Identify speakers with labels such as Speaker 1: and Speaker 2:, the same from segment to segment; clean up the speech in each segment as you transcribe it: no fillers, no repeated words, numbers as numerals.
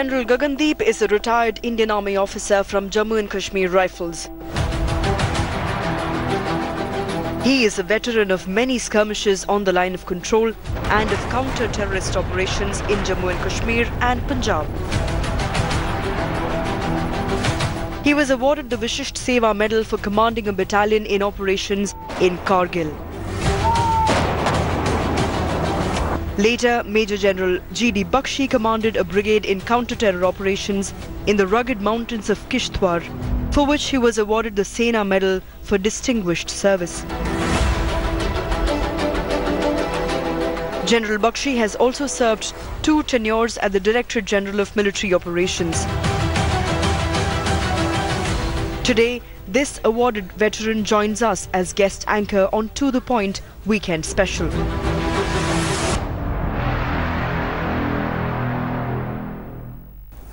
Speaker 1: General Gagandeep is a retired Indian Army officer from Jammu and Kashmir Rifles. He is a veteran of many skirmishes on the line of control and of counter-terrorist operations in Jammu and Kashmir and Punjab. He was awarded the Vishisht Seva Medal for commanding a battalion in operations in Kargil. Later, Major General GD Bakshi commanded a brigade in counter-terror operations in the rugged mountains of Kishtwar, for which he was awarded the Sena Medal for distinguished service. General Bakshi has also served 2 tenures at the Directorate General of Military Operations. Today, this awarded veteran joins us as guest anchor on To The Point Weekend Special.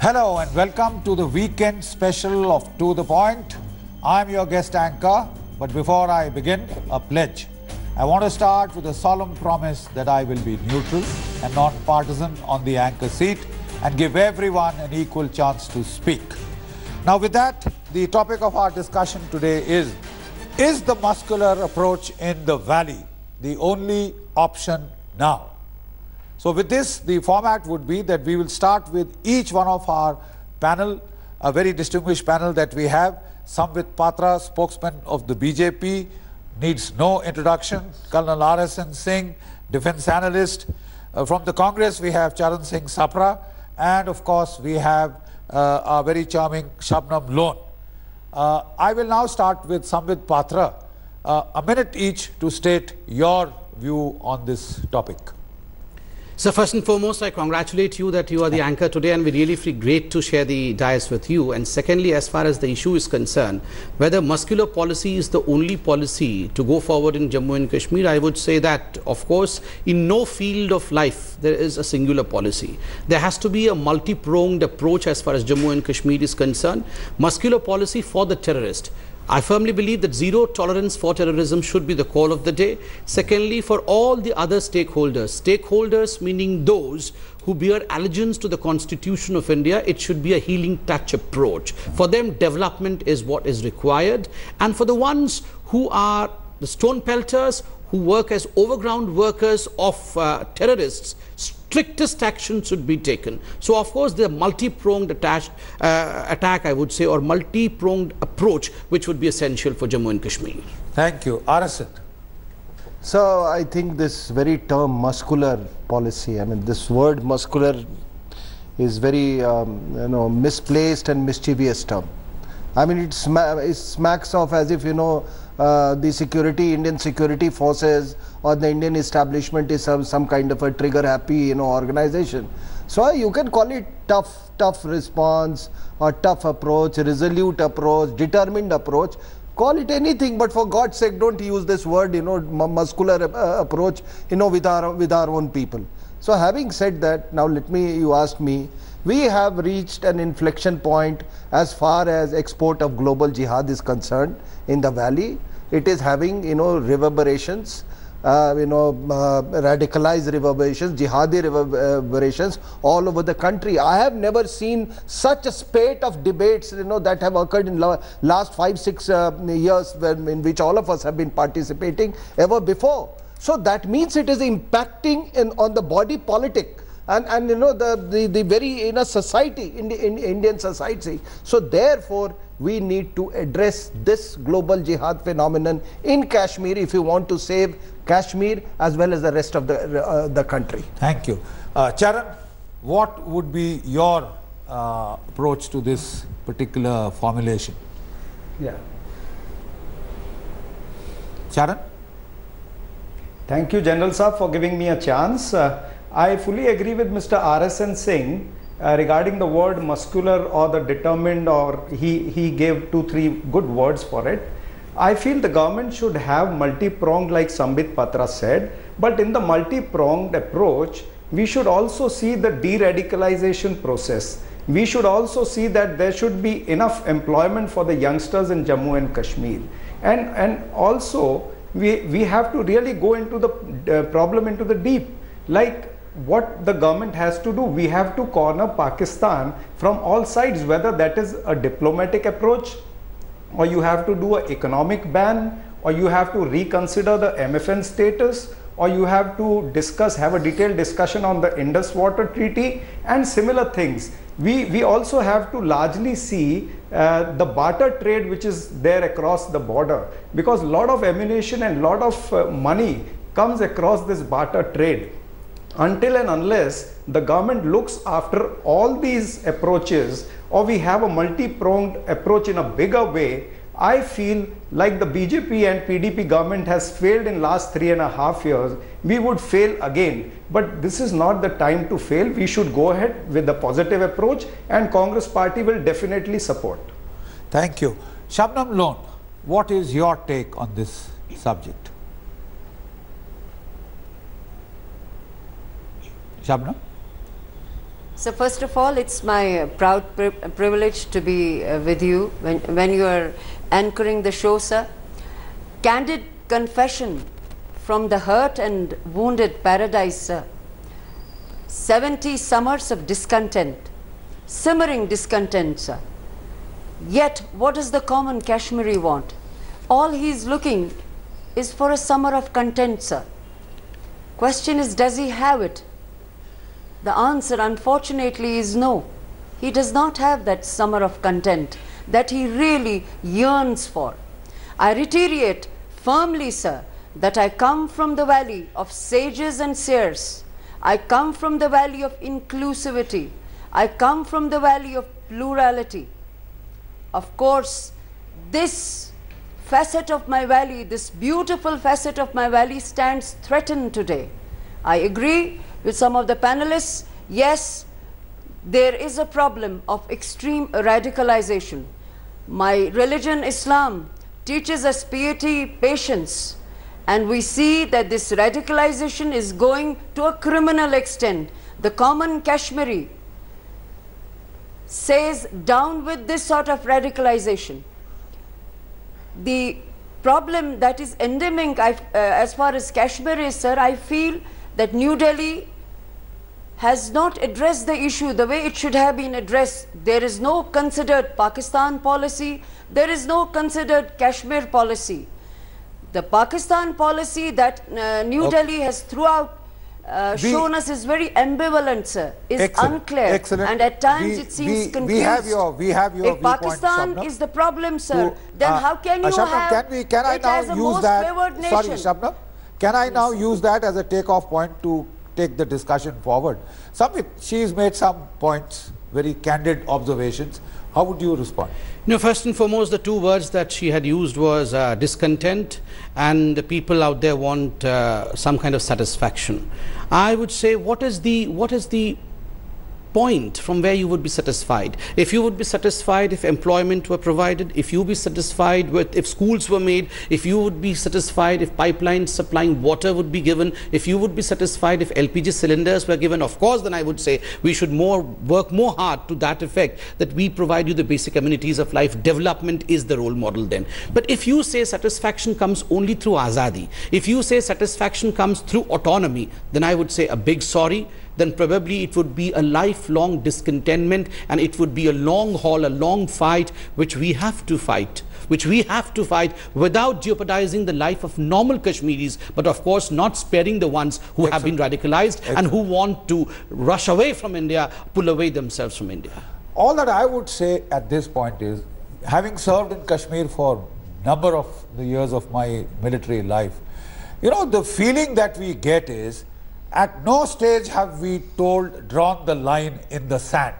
Speaker 2: Hello and welcome to the weekend special of To The Point. I'm your guest anchor, but before I begin, a pledge. I want to start with a solemn promise that I will be neutral and non-partisan on the anchor seat and give everyone an equal chance to speak. Now with that, the topic of our discussion today is the muscular approach in the valley the only option now? So with this, the format would be that we will start with each one of our panel, a very distinguished panel that we have. Samvit Patra, spokesman of the BJP, needs no introduction. Colonel R.S.N. Singh, defense analyst. From the Congress, we have Charan Singh Sapra. And of course, we have our very charming Shabnam Lone. I will now start with Samvit Patra. A minute each to state your view on this topic.
Speaker 3: So first and foremost, I congratulate you that you are the anchor today, and we really feel great to share the dais with you. And secondly, as far as the issue is concerned, whether muscular policy is the only policy to go forward in Jammu and Kashmir, I would say that, of course, in no field of life there is a singular policy. There has to be a multi-pronged approach as far as Jammu and Kashmir is concerned. Muscular policy for the terrorist. I firmly believe that zero tolerance for terrorism should be the call of the day. Secondly, for all the other stakeholders meaning those who bear allegiance to the Constitution of India, it should be a healing touch approach. For them, development is what is required. And for the ones who are the stone pelters, who work as overground workers of terrorists, strictest action should be taken. So of course the multi-pronged attack, I would say, or multi-pronged approach, which would be essential for Jammu and Kashmir. Thank you.
Speaker 2: Arasid.
Speaker 4: So I think this very term muscular policy, I mean this word muscular is very misplaced and mischievous term. I mean it smacks of as if the Indian security forces or the Indian establishment is some kind of a trigger happy organization. So you can call it tough response or tough approach, resolute approach, determined approach. Call it anything, but for God's sake, don't use this word, muscular approach, with our own people. So having said that, now you ask me, we have reached an inflection point as far as export of global jihad is concerned in the valley. It is having, reverberations, radicalized reverberations, jihadi reverberations all over the country. I have never seen such a spate of debates, that have occurred in last 5-6 years in which all of us have been participating ever before. So that means it is impacting on the body politic and the very society, in Indian society. So therefore we need to address this global jihad phenomenon in Kashmir if you want to save Kashmir as well as the rest of the country.
Speaker 2: Thank you. Charan, what would be your approach to this particular formulation?
Speaker 5: Yeah.
Speaker 2: Charan?
Speaker 5: Thank you, General Saab, for giving me a chance. I fully agree with Mr. R.S.N. Singh regarding the word muscular or the determined, or he gave 2-3 good words for it. I feel the government should have multi-pronged, like Samvit Patra said, but in the multi-pronged approach, we should also see the de-radicalization process. We should also see that there should be enough employment for the youngsters in Jammu and Kashmir. And also, we have to really go into the problem into the deep. Like what the government has to do, we have to corner Pakistan from all sides, whether that is a diplomatic approach, or you have to do an economic ban, or you have to reconsider the MFN status, or you have to discuss, have a detailed discussion on the Indus Water Treaty and similar things. We also have to largely see the barter trade which is there across the border, because a lot of ammunition and lot of money comes across this barter trade. Until and unless the government looks after all these approaches, or we have a multi-pronged approach in a bigger way, I feel like the BJP and PDP government has failed in last 3.5 years. We would fail again. But this is not the time to fail. We should go ahead with the positive approach, and Congress party will definitely support.
Speaker 2: Thank you. Shabnam Lone, what is your take on this subject? Shabnam?
Speaker 6: So first of all, it's my proud privilege to be with you when you are anchoring the show, sir. Candid confession from the hurt and wounded paradise, sir. 70 summers of discontent, simmering discontent, sir. Yet, what does the common Kashmiri want? All he is looking is for a summer of content, sir. Question is, does he have it? The answer, unfortunately, is no. He does not have that summer of content that he really yearns for. I reiterate firmly, sir, that I come from the valley of sages and seers. I come from the valley of inclusivity. I come from the valley of plurality. Of course, this facet of my valley, this beautiful facet of my valley, stands threatened today. I agree with some of the panelists. Yes, there is a problem of extreme radicalization. My religion, Islam, teaches us piety, patience, and we see that this radicalization is going to a criminal extent. The common Kashmiri says down with this sort of radicalization. The problem that is endemic as far as Kashmir is, sir, I feel that New Delhi has not addressed the issue the way it should have been addressed. There is no considered Pakistan policy. There is no considered Kashmir policy. The Pakistan policy that New Delhi has throughout shown us is very ambivalent, sir, is unclear, and at times it seems confused.
Speaker 2: We have your
Speaker 6: If Pakistan is the problem, sir, then how can you
Speaker 2: Shabnam,
Speaker 6: have
Speaker 2: can I
Speaker 6: it
Speaker 2: now
Speaker 6: as a
Speaker 2: use
Speaker 6: most
Speaker 2: that?
Speaker 6: favored nation?
Speaker 2: Sorry, Shabnam. Can I now use that as a takeoff point to take the discussion forward? Samit, she's made some points, very candid observations. How would you respond?
Speaker 3: No, first and foremost, the two words that she had used was discontent, and the people out there want some kind of satisfaction. I would say, what is the point from where you would be satisfied? If you would be satisfied if employment were provided, if you would be satisfied with if schools were made, if you would be satisfied if pipelines supplying water would be given, if you would be satisfied if LPG cylinders were given, of course, then I would say we should work more hard to that effect, that we provide you the basic amenities of life. Development is the role model then. But if you say satisfaction comes only through azadi, if you say satisfaction comes through autonomy, then I would say a big sorry. Then probably it would be a lifelong discontentment, and it would be a long haul, a long fight, which we have to fight, without jeopardizing the life of normal Kashmiris, but of course not sparing the ones who have been radicalized and who want to rush away from India, pull away themselves from India.
Speaker 2: All that I would say at this point is, having served in Kashmir for a number of the years of my military life, you know, the feeling that we get is, at no stage have we drawn the line in the sand.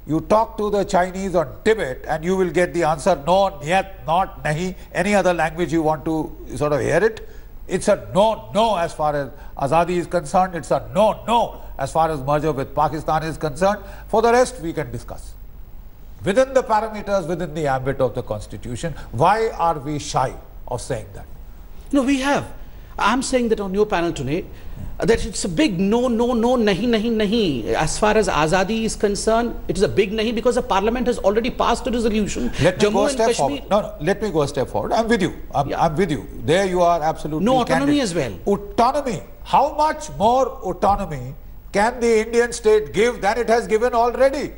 Speaker 2: You talk to the Chinese on Tibet and you will get the answer, no, nyat, not, nahi, any other language you want to sort of hear it. It's a no, no as far as Azadi is concerned. It's a no, no as far as merger with Pakistan is concerned. For the rest, we can discuss. Within the parameters, within the ambit of the Constitution, why are we shy of saying that?
Speaker 3: No, we have. I'm saying that on your panel today, that it's a big no, no, no, nahi, nahi, nahi. As far as Azadi is concerned, it is a big nahi, because the parliament has already passed a resolution.
Speaker 2: Let me go a step forward. No, let me go a step forward. I'm with you. I'm with you. There you are absolutely
Speaker 3: no autonomy
Speaker 2: candid.
Speaker 3: as well.
Speaker 2: Autonomy. How much more autonomy can the Indian state give than it has given already?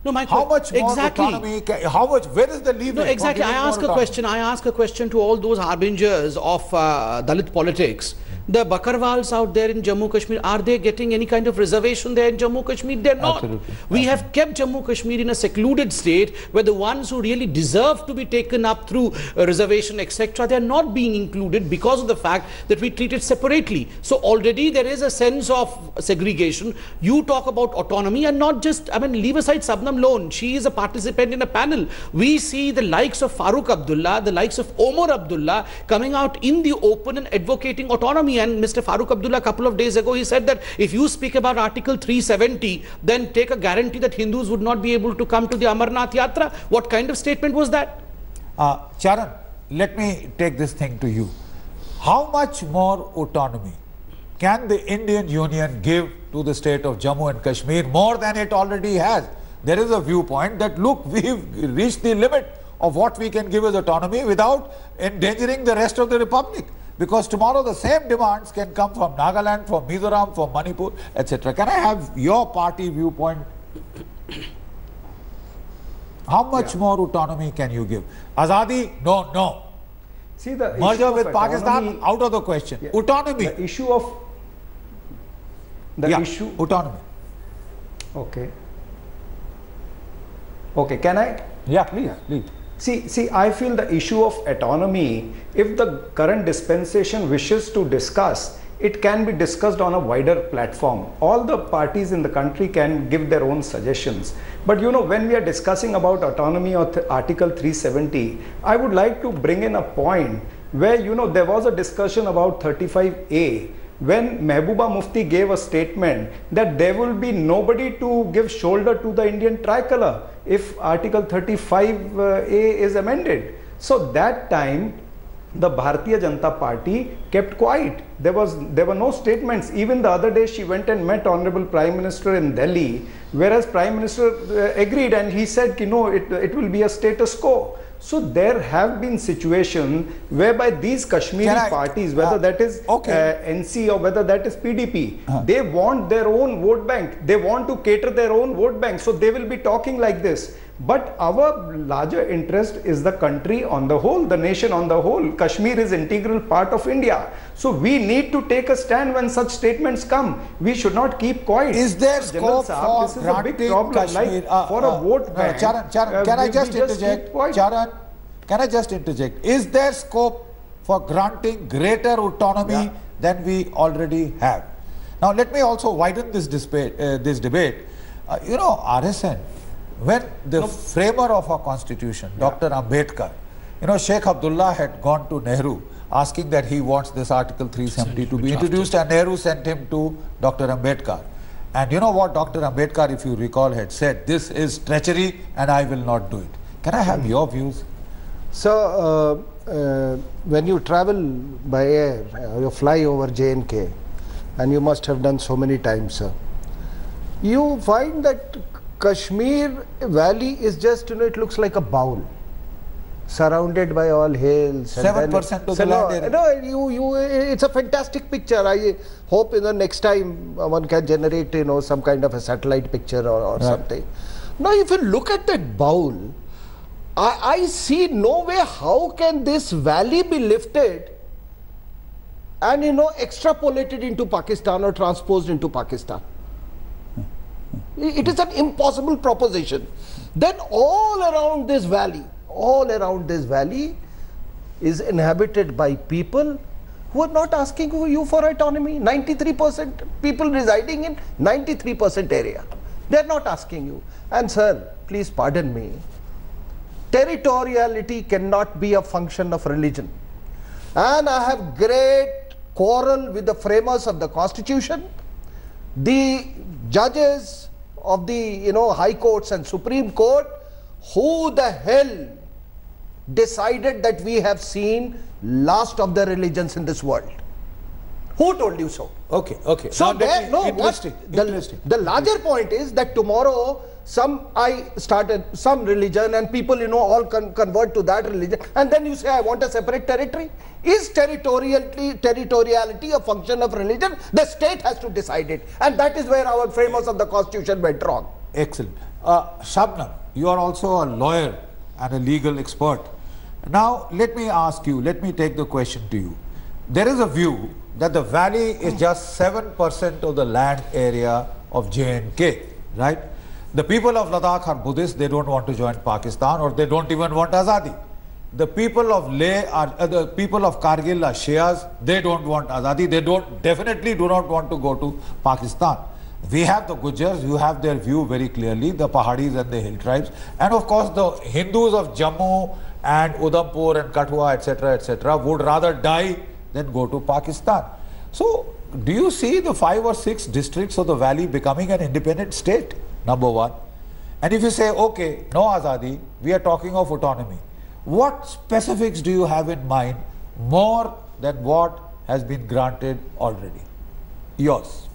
Speaker 3: No,
Speaker 2: How much more autonomy? Where is the leverage?
Speaker 3: No, exactly. I ask a question to all those harbingers of Dalit politics. The Bakarwals out there in Jammu Kashmir, are they getting any kind of reservation there in Jammu Kashmir? They're not.
Speaker 2: Absolutely.
Speaker 3: We have kept Jammu Kashmir in a secluded state where the ones who really deserve to be taken up through reservation, etc., they are not being included because of the fact that we treat it separately. So already there is a sense of segregation. You talk about autonomy and not just, I mean, leave aside Sabnam Lone. She is a participant in a panel. We see the likes of Farooq Abdullah, the likes of Omar Abdullah coming out in the open and advocating autonomy. And Mr. Farooq Abdullah, a couple of days ago, he said that if you speak about Article 370, then take a guarantee that Hindus would not be able to come to the Amarnath Yatra. What kind of statement was that?
Speaker 2: Charan, let me take this thing to you. How much more autonomy can the Indian Union give to the state of Jammu and Kashmir more than it already has? There is a viewpoint that, look, we've reached the limit of what we can give as autonomy without endangering the rest of the republic. Because tomorrow the same demands can come from Nagaland, from Mizoram, from Manipur, etc. Can I have your party viewpoint? How much more autonomy can you give? Azadi? No.
Speaker 5: See, the
Speaker 2: merger with Pakistan, out of the question. Yeah. Autonomy.
Speaker 5: The issue of
Speaker 2: autonomy.
Speaker 5: Okay, can I?
Speaker 2: Yeah, please.
Speaker 5: See, I feel the issue of autonomy, if the current dispensation wishes to discuss, it can be discussed on a wider platform. All the parties in the country can give their own suggestions. But you know, when we are discussing about autonomy or Article 370, I would like to bring in a point where, you know, there was a discussion about 35A, when Mehbooba Mufti gave a statement that there will be nobody to give shoulder to the Indian tricolor if Article 35A is amended. So that time the Bharatiya Janata Party kept quiet. There were no statements. Even the other day she went and met Honorable Prime Minister in Delhi, whereas Prime Minister agreed and he said, you know, it will be a status quo. So there have been situations whereby these Kashmiri parties, whether that is NC or whether that is PDP, they want their own vote bank. They want to cater their own vote bank. So they will be talking like this. But our larger interest is the country on the whole, the nation on the whole. Kashmir is integral part of India. So we need to take a stand when such statements come. We should not keep quiet.
Speaker 2: Is there scope for
Speaker 5: this is a big problem, Kashmir, like for a vote bank?
Speaker 2: Charan, can I just interject? Charan, can I just interject? Is there scope for granting greater autonomy than we already have? Now let me also widen this debate. You know, RSN, when the framer of our constitution, Dr. Ambedkar, you know, Sheikh Abdullah had gone to Nehru asking that he wants this Article 370 to be introduced, and Nehru sent him to Dr. Ambedkar. And you know what Dr. Ambedkar, if you recall, had said? This is treachery and I will not do it. Can I have your views?
Speaker 4: So, when you travel by air, you fly over J&K, and you must have done so many times, sir, you find that Kashmir Valley is just, you know, it looks like a bowl surrounded by all hills.
Speaker 2: 7% of the land area.
Speaker 4: It's a fantastic picture. I hope, you know, next time one can generate, you know, some kind of a satellite picture or something. Now, if you look at that bowl, I see no way how can this valley be lifted and, you know, extrapolated into Pakistan or transposed into Pakistan. It is an impossible proposition. Then all around this valley is inhabited by people who are not asking you for autonomy. 93% people residing in 93% area. They are not asking you. And sir, please pardon me, territoriality cannot be a function of religion. And I have great quarrel with the framers of the constitution, the judges of the, you know, high courts and Supreme Court. Who the hell decided that we have seen last of the religions in this world? Who told you so?
Speaker 2: Okay.
Speaker 4: So the larger point is that tomorrow I started some religion and people, you know, all convert to that religion, and then you say, I want a separate territory. Is territoriality a function of religion? The state has to decide it, and that is where our framers of the constitution went wrong.
Speaker 2: Excellent. Shabnam, you are also a lawyer and a legal expert. Now, let me ask you, let me take the question to you. There is a view that the valley is just 7% of the land area of J&K, right? The people of Ladakh are Buddhists, they don't want to join Pakistan, or they don't even want Azadi. The people of Leh are, the people of Kargil are Shias, they don't want Azadi, they definitely do not want to go to Pakistan. We have the Gujars, you have their view very clearly, the Pahadis and the hill tribes, and of course the Hindus of Jammu and Udhampur and Kathua, etc., would rather die than go to Pakistan. So, do you see the 5 or 6 districts of the valley becoming an independent state? Number one. And if you say, okay, no Azadi, we are talking of autonomy. What specifics do you have in mind more than what has been granted already? Yours.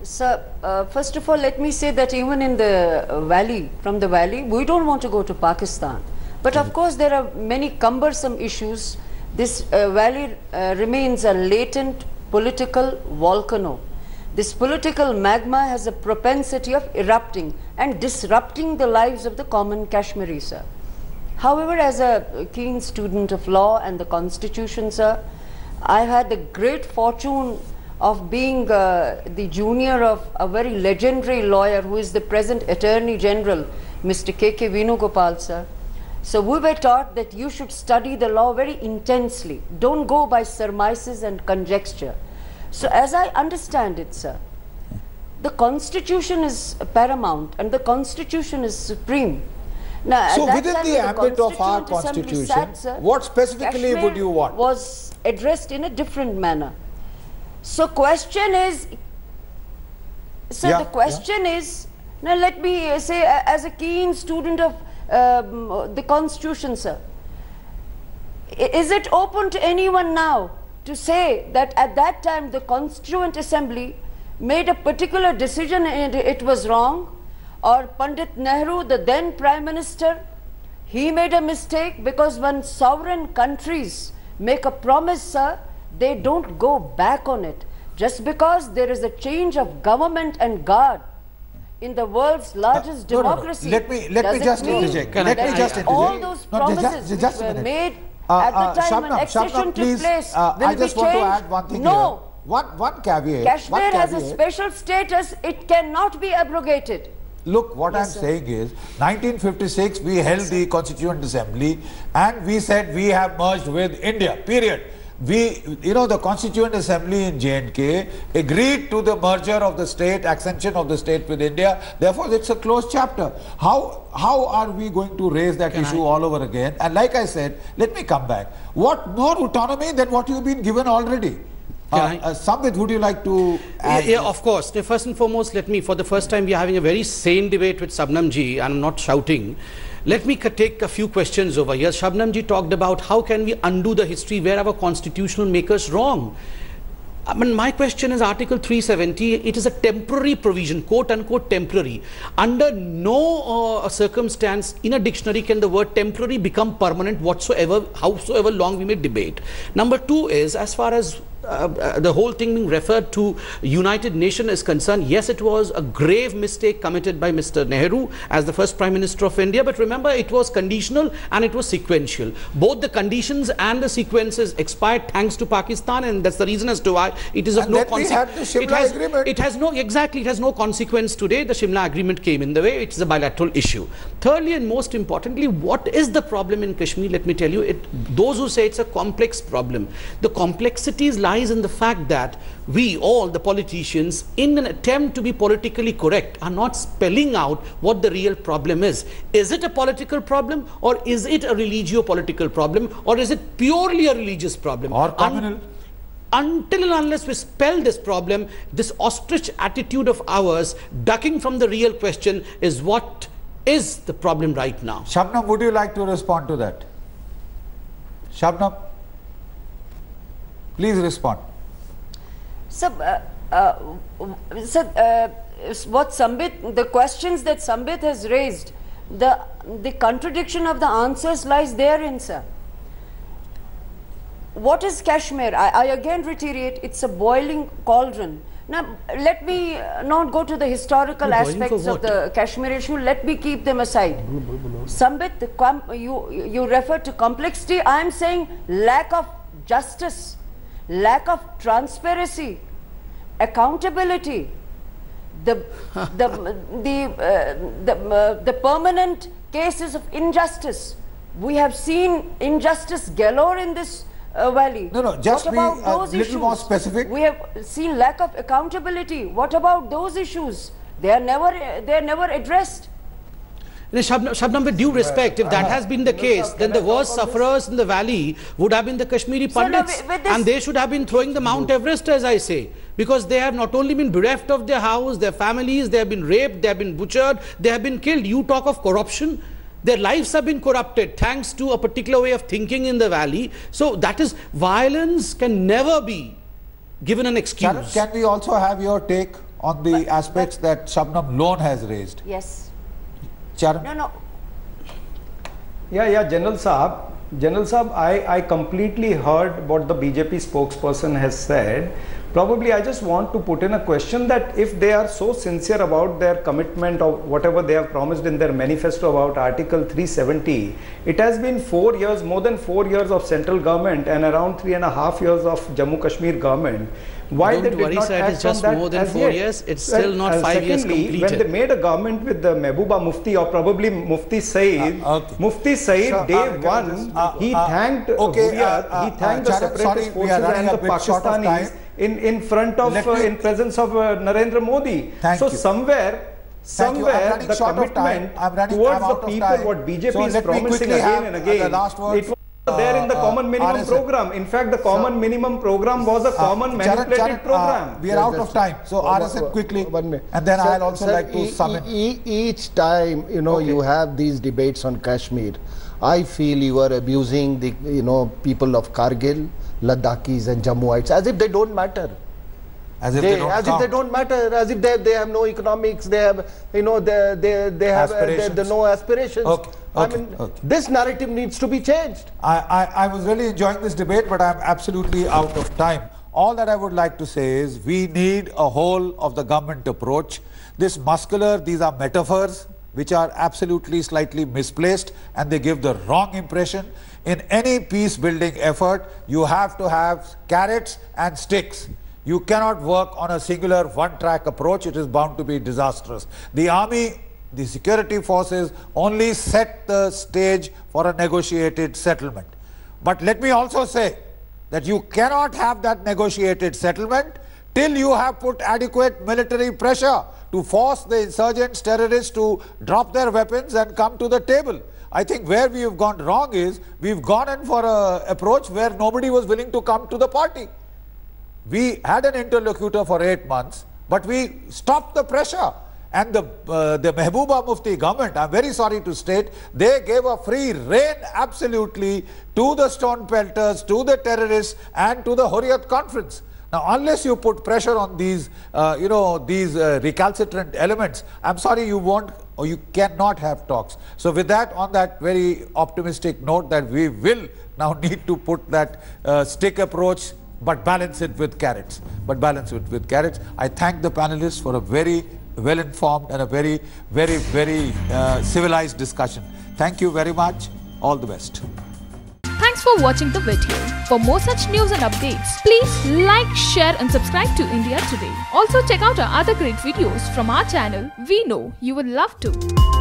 Speaker 6: Sir, first of all, let me say that even in the valley, from the valley, we don't want to go to Pakistan. But of course, there are many cumbersome issues. This valley remains a latent political volcano. This political magma has a propensity of erupting and disrupting the lives of the common Kashmiri, sir. However, as a keen student of law and the constitution, sir, I had the great fortune of being the junior of a very legendary lawyer who is the present Attorney General, Mr. K.K. Venugopal, sir. So we were taught that you should study the law very intensely. Don't go by surmises and conjecture. So as I understand it, sir, the constitution is paramount and the constitution is supreme. Now,
Speaker 2: so within the ambit of our constitution, what specifically
Speaker 6: Kashmir
Speaker 2: would you want?
Speaker 6: Was addressed in a different manner. So question is, sir, the question is, now let me say as a keen student of the constitution, sir, is it open to anyone now to say that at that time the Constituent Assembly made a particular decision and it was wrong, or Pandit Nehru, the then Prime Minister, he made a mistake? Because when sovereign countries make a promise, sir, they don't go back on it. Just because there is a change of government and guard in the world's largest democracy,
Speaker 2: Let me just interject.
Speaker 6: All those promises which were made at the time when accession took place will be changed.
Speaker 2: Want to add one thing here. One caveat.
Speaker 6: Kashmir has a special status. It cannot be abrogated.
Speaker 2: Look, what I'm saying is, 1956 we held the Constituent Assembly and we said we have merged with India, period. The Constituent Assembly in J&K agreed to the merger of the state, accession of the state with India. Therefore, it's a closed chapter. How are we going to raise that issue all over again? And like I said, let me come back. What more autonomy than what you've been given already? Samvit, would you like to add?
Speaker 3: Yeah, of course. First and foremost, let me, for the first time, we are having a very sane debate with Shabnam ji. I'm not shouting. Let me take a few questions over here. Shabnam ji talked about how can we undo the history where our constitutional makers wrong. I mean, my question is Article 370, it is a temporary provision, quote unquote temporary. Under no circumstance in a dictionary can the word temporary become permanent whatsoever, howsoever long we may debate. Number two is, as far as the whole thing being referred to United Nations is concerned, yes, it was a grave mistake committed by Mr. Nehru as the first Prime Minister of India, but remember, it was conditional and it was sequential. Both the conditions and the sequences expired thanks to Pakistan, and that's the reason as to why it is of no consequence. It has no consequence today. The Shimla Agreement came in the way. It is a bilateral issue. Thirdly, and most importantly, what is the problem in Kashmir? Let me tell you, those who say it's a complex problem, the complexities lies in the fact that we, all the politicians, in an attempt to be politically correct, are not spelling out what the real problem is. Is it a political problem, or is it a religio-political problem, or is it purely a religious problem?
Speaker 2: Or communal?
Speaker 3: Until and unless we spell this problem, this ostrich attitude of ours, ducking from the real question, is what is the problem right now.
Speaker 2: Shabnam, would you like to respond to that? Shabnam, please respond.
Speaker 6: What Sambit, the questions that Sambit has raised, the contradiction of the answers lies therein, sir. What is Kashmir? I again reiterate, it's a boiling cauldron. Now, let me not go to the historical aspects of the Kashmir issue. Let me keep them aside. Sambit, you refer to complexity. I am saying lack of justice, lack of transparency, accountability, the permanent cases of injustice. We have seen injustice galore in this valley.
Speaker 2: No, just
Speaker 6: what about those
Speaker 2: little
Speaker 6: issues?
Speaker 2: more specific.
Speaker 6: We have seen lack of accountability. What about those issues? They are never addressed.
Speaker 3: Shabnam, with due respect, if that has been the case, then the worst sufferers in the valley would have been the Kashmiri Pandits, and they should have been throwing the Mount Everest, as I say, because they have not only been bereft of their house, their families, they have been raped, they have been butchered, they have been killed. You talk of corruption. Their lives have been corrupted thanks to a particular way of thinking in the valley. So that is, violence can never be given an excuse.
Speaker 2: Sharon, can we also have your take on the aspects that Shabnam Lone has raised?
Speaker 6: Yes.
Speaker 2: Sharon?
Speaker 6: No.
Speaker 5: Yeah, General Saab, I completely heard what the BJP spokesperson has said. Probably I just want to put in a question that if they are so sincere about their commitment of whatever they have promised in their manifesto about Article 370, it has been 4 years, more than 4 years of central government and around 3.5 years of Jammu Kashmir government. Why
Speaker 3: Don't
Speaker 5: they did
Speaker 3: worry,
Speaker 5: not
Speaker 3: sir,
Speaker 5: act
Speaker 3: it's just
Speaker 5: on that
Speaker 3: more than
Speaker 5: as
Speaker 3: 4
Speaker 5: yet?
Speaker 3: years. It's still not 5 years completed.
Speaker 5: When they made a government with the Mehbooba Mufti or probably Mufti Saeed, Mufti Saeed, day one, he thanked Hurriyat, he thanked the separatist forces and the Pakistanis in front of, in presence of Narendra Modi.
Speaker 2: So
Speaker 5: somewhere the commitment towards the people, what BJP is promising again and again, it was there in the common minimum program. In fact, the common minimum program was a common manipulated program.
Speaker 2: We are out of time. So RSN quickly, and then I'll also like to sum it.
Speaker 4: Each time, you have these debates on Kashmir, I feel you are abusing the, people of Kargil, Ladakhis and Jammuites as if they don't matter.
Speaker 2: As if they don't
Speaker 4: matter, as if they have no economics, they have, they have no aspirations. I mean, this narrative needs to be changed.
Speaker 2: I was really enjoying this debate, but I'm absolutely out of time. All that I would like to say is we need a whole of the government approach. This muscular, these are metaphors which are absolutely slightly misplaced and they give the wrong impression. In any peace building effort, you have to have carrots and sticks. You cannot work on a singular one-track approach. It is bound to be disastrous. The army, the security forces only set the stage for a negotiated settlement. But let me also say that you cannot have that negotiated settlement till you have put adequate military pressure to force the insurgents, terrorists to drop their weapons and come to the table. I think where we have gone wrong is we've gone in for an approach where nobody was willing to come to the party. We had an interlocutor for 8 months, but we stopped the pressure. And the Mehbooba Mufti government, I'm very sorry to state, they gave a free rein absolutely to the stone pelters, to the terrorists and to the Hurriyat conference. Now, unless you put pressure on these, these recalcitrant elements, I'm sorry, you won't or you cannot have talks. So with that, on that very optimistic note that we will now need to put that stick approach, but balance it with carrots. I thank the panelists for a very well-informed and a very, very, very civilized discussion. Thank you very much. All the best.
Speaker 7: Thanks for watching the video. For more such news and updates, please like, share and subscribe to India Today. Also check out our other great videos from our channel. We know you would love to.